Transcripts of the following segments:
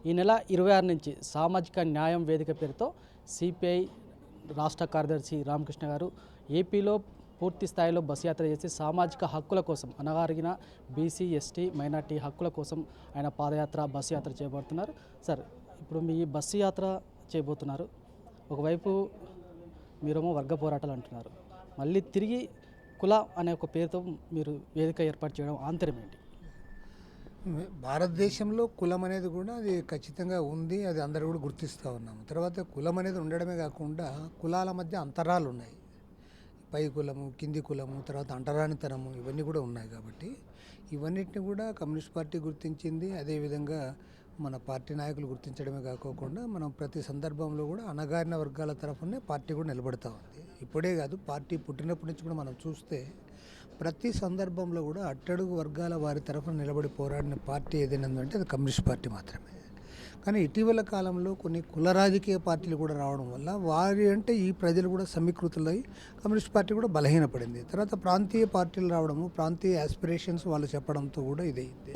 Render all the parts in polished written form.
ఈ నెల 26 నుంచి సామాజిక న్యాయం వేదిక పేరుతో సిపిఐ రాష్ట్ర కార్యదర్శి రామకృష్ణ గారు ఏపీలో పూర్తి స్థాయిలో బస్సు యాత్ర చేసి సామాజిక హక్కుల కోసం అణగారిన బీసీ ఎస్టీ మైనార్టీ హక్కుల కోసం ఆయన పాదయాత్ర బస్సు యాత్ర చేయబడుతున్నారు. సార్, ఇప్పుడు మీ బస్సు యాత్ర చేయబోతున్నారు. ఒకవైపు మీరేమో వర్గ పోరాటాలు అంటున్నారు, మళ్ళీ తిరిగి కుల అనే ఒక పేరుతో మీరు వేదిక ఏర్పాటు చేయడం ఆంతర్యం ఏంటి? భారతదేశంలో కులం అనేది కూడా అది ఖచ్చితంగా ఉంది. అది అందరూ కూడా గుర్తిస్తూ ఉన్నాము. తర్వాత కులం అనేది ఉండడమే కాకుండా కులాల మధ్య అంతరాలు ఉన్నాయి. పై కులము, కింది కులము, తర్వాత అంటరానితనము, ఇవన్నీ కూడా ఉన్నాయి. కాబట్టి ఇవన్నిటిని కూడా కమ్యూనిస్ట్ పార్టీ గుర్తించింది. అదేవిధంగా మన పార్టీ నాయకులు గుర్తించడమే కాకోకుండా మనం ప్రతి సందర్భంలో కూడా అణగారిన వర్గాల తరఫునే పార్టీ కూడా నిలబడతా ఉంది. ఇప్పుడే కాదు, పార్టీ పుట్టినప్పటి నుంచి కూడా మనం చూస్తే ప్రతి సందర్భంలో కూడా అట్టడుగు వర్గాల వారి తరఫున నిలబడి పోరాడిన పార్టీ ఏదైనా అంటే అది కమ్యూనిస్ట్ పార్టీ మాత్రమే. కానీ ఇటీవల కాలంలో కొన్ని కుల రాజకీయ పార్టీలు కూడా రావడం వల్ల వారి అంటే ఈ ప్రజలు కూడా సమీకృతులై కమ్యూనిస్ట్ పార్టీ కూడా బలహీనపడింది. తర్వాత ప్రాంతీయ పార్టీలు రావడము, ప్రాంతీయ ఆస్పిరేషన్స్ వాళ్ళు చెప్పడంతో కూడా ఇదైంది.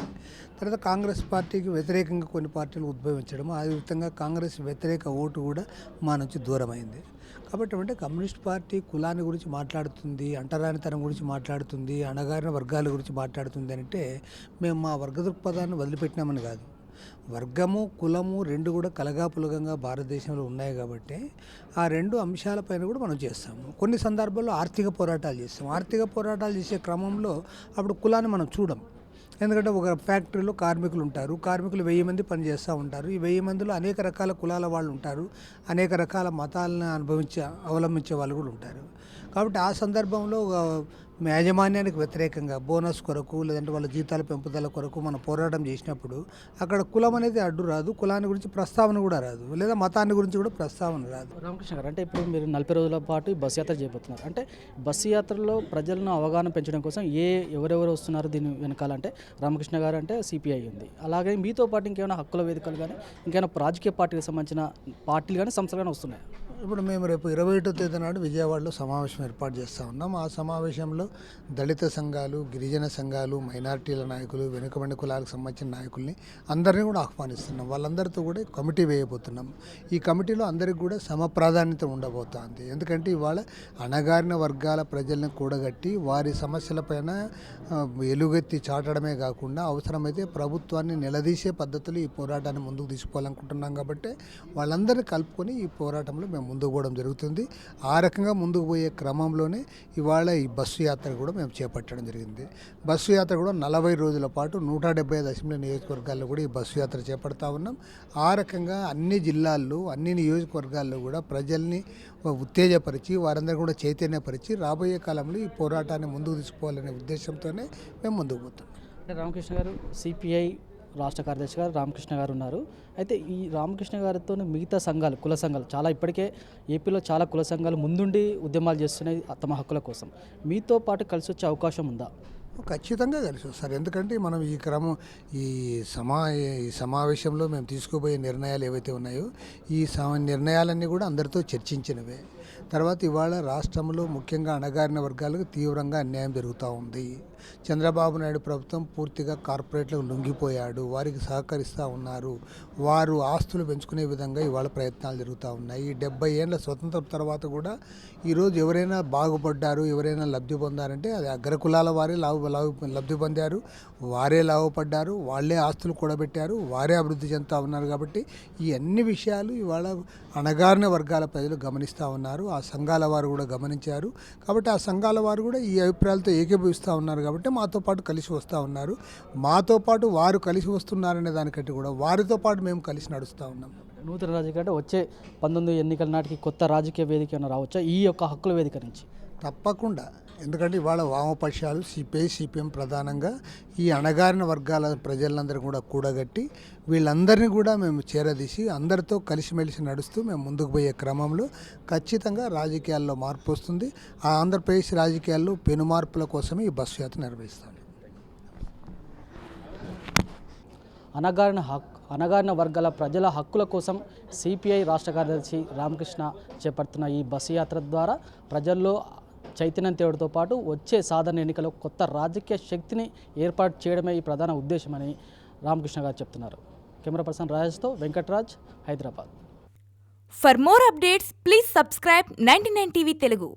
తర్వాత కాంగ్రెస్ పార్టీకి వ్యతిరేకంగా కొన్ని పార్టీలు ఉద్భవించడం, అదేవిధంగా కాంగ్రెస్ వ్యతిరేక ఓటు కూడా మా నుంచి దూరమైంది. కాబట్టి అంటే కమ్యూనిస్ట్ పార్టీ కులాన్ని గురించి మాట్లాడుతుంది, అంటరానితనం గురించి మాట్లాడుతుంది, అణగారిన వర్గాల గురించి మాట్లాడుతుంది అంటే మేము మా వర్గ దృక్పథాన్ని వదిలిపెట్టినామని కాదు. వర్గము, కులము రెండు కూడా కలగాపులగంగా భారతదేశంలో ఉన్నాయి. కాబట్టి ఆ రెండు అంశాలపైన కూడా మనం చేస్తాము. కొన్ని సందర్భాల్లో ఆర్థిక పోరాటాలు చేస్తాం. ఆర్థిక పోరాటాలు చేసే క్రమంలో అప్పుడు కులాన్ని మనం చూడం. ఎందుకంటే ఒక ఫ్యాక్టరీలో కార్మికులు ఉంటారు. కార్మికులు 1000 మంది పనిచేస్తూ ఉంటారు. ఈ 1000 మందిలో అనేక రకాల కులాల వాళ్ళు ఉంటారు. అనేక రకాల మతాలను అవలంబించే వాళ్ళు కూడా ఉంటారు. కాబట్టి ఆ సందర్భంలో యాజమాన్యానికి వ్యతిరేకంగా బోనస్ కొరకు, లేదంటే వాళ్ళ జీతాల పెంపుదల కొరకు మనం పోరాటం చేసినప్పుడు అక్కడ కులం అనేది అడ్డు రాదు. కులాన్ని గురించి ప్రస్తావన కూడా రాదు, లేదా మతాన్ని గురించి కూడా ప్రస్తావన రాదు. రామకృష్ణ గారు, అంటే ఇప్పుడు మీరు 40 రోజుల పాటు బస్సు యాత్ర చేయబోతున్నారు. అంటే బస్సు యాత్రలో ప్రజలను అవగాహన పెంచడం కోసం ఎవరెవరు వస్తున్నారు దీని వెనకాలంటే రామకృష్ణ గారు అంటే సిపిఐ ఉంది. అలాగే మీతో పాటు ఇంకేమైనా హక్కుల వేదికలు కానీ ఇంకేమైనా రాజకీయ పార్టీలకు సంబంధించిన పార్టీలు కానీ సంస్థలు కానీ వస్తున్నాయి? ఇప్పుడు మేము రేపు 21వ తేదీ నాడు విజయవాడలో సమావేశం ఏర్పాటు చేస్తూ ఉన్నాం. ఆ సమావేశంలో దళిత సంఘాలు, గిరిజన సంఘాలు, మైనారిటీల నాయకులు, వెనుకబడిన కులాలకు సంబంధించిన నాయకుల్ని అందరినీ కూడా ఆహ్వానిస్తున్నాం. వాళ్ళందరితో కూడా కమిటీ వేయబోతున్నాం. ఈ కమిటీలో అందరికీ కూడా సమప్రాధాన్యత ఉండబోతోంది. ఎందుకంటే ఇవాళ అణగారిన వర్గాల ప్రజల్ని కూడగట్టి వారి సమస్యలపైన ఎలుగెత్తి చాటడమే కాకుండా అవసరమైతే ప్రభుత్వాన్ని నిలదీసే పద్ధతులు ఈ పోరాటాన్ని ముందుకు తీసుకోవాలనుకుంటున్నాం. కాబట్టి వాళ్ళందరినీ కలుపుకొని ఈ పోరాటంలో మేము ముందుకు పోవడం జరుగుతుంది. ఆ రకంగా ముందుకు పోయే క్రమంలోనే ఇవాళ ఈ బస్సు యాత్ర కూడా మేము చేపట్టడం జరిగింది. బస్సు యాత్ర కూడా 40 రోజుల పాటు 175 అసెంబ్లీ నియోజకవర్గాల్లో కూడా ఈ బస్సు యాత్ర చేపడతా ఉన్నాం. ఆ రకంగా అన్ని జిల్లాల్లో, అన్ని నియోజకవర్గాల్లో కూడా ప్రజల్ని ఉత్తేజపరిచి వారందరూ కూడా చైతన్యపరిచి రాబోయే కాలంలో ఈ పోరాటాన్ని ముందుకు తీసుకోవాలనే ఉద్దేశంతోనే మేము ముందుకు పోతున్నాం. రామకృష్ణ గారు సిపిఐ రాష్ట్ర కార్యదర్శి గారు రామకృష్ణ గారు ఉన్నారు. అయితే ఈ రామకృష్ణ గారితో మిగతా సంఘాలు, కుల సంఘాలు చాలా ఇప్పటికే ఏపీలో చాలా కుల సంఘాలు ముందుండి ఉద్యమాలు చేస్తున్నాయి తమ హక్కుల కోసం. మీతో పాటు కలిసి వచ్చే అవకాశం ఉందా? ఖచ్చితంగా కలిసి వస్తారు. ఎందుకంటే మనం ఈ సమావేశంలో మేము తీసుకోబోయే నిర్ణయాలు ఏవైతే ఉన్నాయో ఈ నిర్ణయాలన్నీ కూడా అందరితో చర్చించినవే. తర్వాత ఇవాళ రాష్ట్రంలో ముఖ్యంగా అణగారిన వర్గాలకు తీవ్రంగా అన్యాయం జరుగుతూ ఉంది. చంద్రబాబు నాయుడు ప్రభుత్వం పూర్తిగా కార్పొరేట్లకు లొంగిపోయాడు. వారికి సహకరిస్తూ ఉన్నారు. వారు ఆస్తులు పెంచుకునే విధంగా ఇవాళ ప్రయత్నాలు జరుగుతూ ఉన్నాయి. 70 ఏళ్ళ స్వతంత్రం తర్వాత కూడా ఈరోజు ఎవరైనా బాగుపడ్డారు, ఎవరైనా లబ్ధి పొందారంటే అది అగ్రకులాల వారే లబ్ధి పొందారు, వారే లాభపడ్డారు, వాళ్ళే ఆస్తులు కూడబెట్టారు, వారే అభివృద్ధి చెందుతూ ఉన్నారు. కాబట్టి ఈ అన్ని విషయాలు ఇవాళ అణగారిన వర్గాల ప్రజలు గమనిస్తూ ఉన్నారు. ఆ సంఘాల వారు కూడా గమనించారు. కాబట్టి ఆ సంఘాల వారు కూడా ఈ అభిప్రాయాలతో ఏకీభవిస్తూ ఉన్నారు. కాబట్టి మాతో పాటు కలిసి వస్తూ ఉన్నారు. మాతో పాటు వారు కలిసి వస్తున్నారనే దానికంటే కూడా వారితో పాటు మేము కలిసి నడుస్తూ ఉన్నాం. నూతన రాజకీయ అంటే వచ్చే 19 ఎన్నికల నాటికి కొత్త రాజకీయ వేదిక ఏమైనా రావచ్చా ఈ యొక్క హక్కుల వేదిక నుంచి? తప్పకుండా. ఎందుకంటే ఇవాళ వామపక్షాలు సిపిఐ, సిపిఎం ప్రధానంగా ఈ అణగారిన వర్గాల ప్రజలందరూ కూడా కూడగట్టి వీళ్ళందరినీ కూడా మేము చేరదీసి అందరితో కలిసిమెలిసి నడుస్తూ మేము ముందుకు పోయే క్రమంలో ఖచ్చితంగా రాజకీయాల్లో మార్పు వస్తుంది. ఆ ఆంధ్రప్రదేశ్ రాజకీయాల్లో పెను మార్పుల కోసమే ఈ బస్సు యాత్ర నిర్వహిస్తాం. అణగారిన వర్గాల ప్రజల హక్కుల కోసం సిపిఐ రాష్ట్ర కార్యదర్శి రామకృష్ణ చేపడుతున్న ఈ బస్సు యాత్ర ద్వారా ప్రజల్లో చైతన్యం తేవడంతో పాటు వచ్చే సాధారణ ఎన్నికల్లో కొత్త రాజకీయ శక్తిని ఏర్పాటు చేయడమే ఈ ప్రధాన ఉద్దేశమని రామకృష్ణ గారు చెప్తున్నారు. కెమెరా పర్సన్ రాజేష్తో Venkatraj, Hyderabad. For more updates, please subscribe 99 TV Telugu.